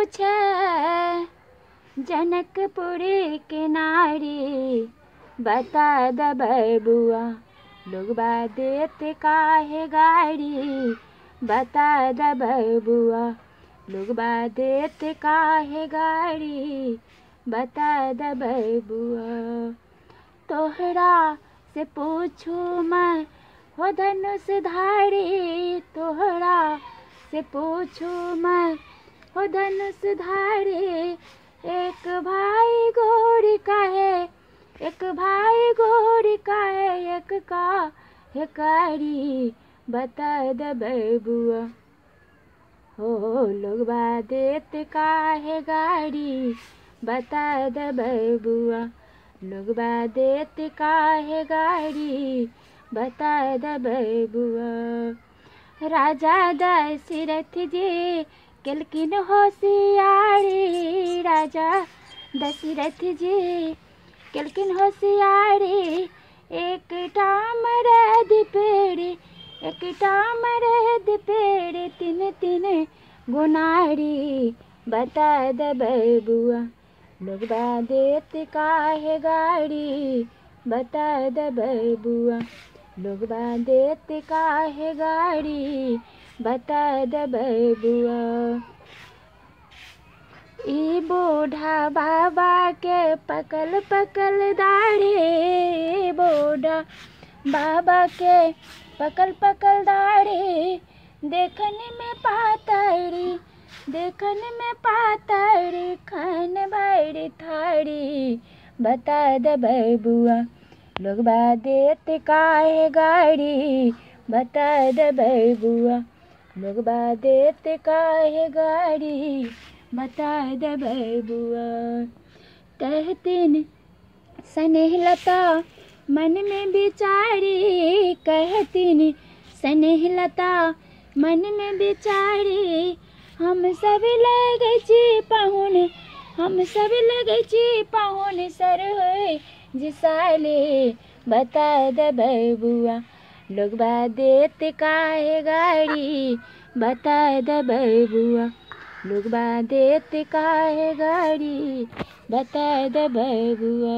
पूछे जनकपुर के नारी, बता द बबुआ लोगबा देत काहे गाड़ी, बता द बबुआ लोगबा देत काहे गाड़ी, बता द बबुआ। तोहरा से पूछू मैं हो धनुषधारी, तोहरा से पूछू मैं हो धनुषधारी, एक भाई गोरी का है, एक भाई गोरी का है, एक का है कारी, बता द बबुआ हो लोगबा देत काहे गाड़ी, बता द बबुआ लोगबा देत काहे गाड़ी, बता द बबुआ। राजा दशरथ जी केलकिन होशियारी, राजा दशरथ जी केलकिन होशियारी, एक मरद पेड़, एक मरद पेड़, तीन तीन गुनारी, बता द बबुआ लोगबा देत काहे गाड़ी, बता द बबुआ लोगबा देत काहे गाड़ी, बता द बबुआ। ई बूढ़ा बाबा के पकल पकल दाढ़ी, बूढ़ा बाबा के पकल पकल दाढ़ी, देखने में पातरी, देखने में पातरी, खान बड़ी थारी, बता द बबुआ लोगबा देत काहे गाड़ी, बता द बबुआ लोगबा देत काहे गाड़ी, बता द बबुआ। कहतीन स्नेहलता मन में बिचारी, कहतीन स्नेहलता मन में बिचारी, हम सब लगे छी पाहुन, हम सब लगे छी पाहुन सर होए जिसाले, बता द बबुआ लोगबा देत काहे गाड़ी, बता द बबुआ लोगबा देत काहे गाड़ी, बता द बबुआ।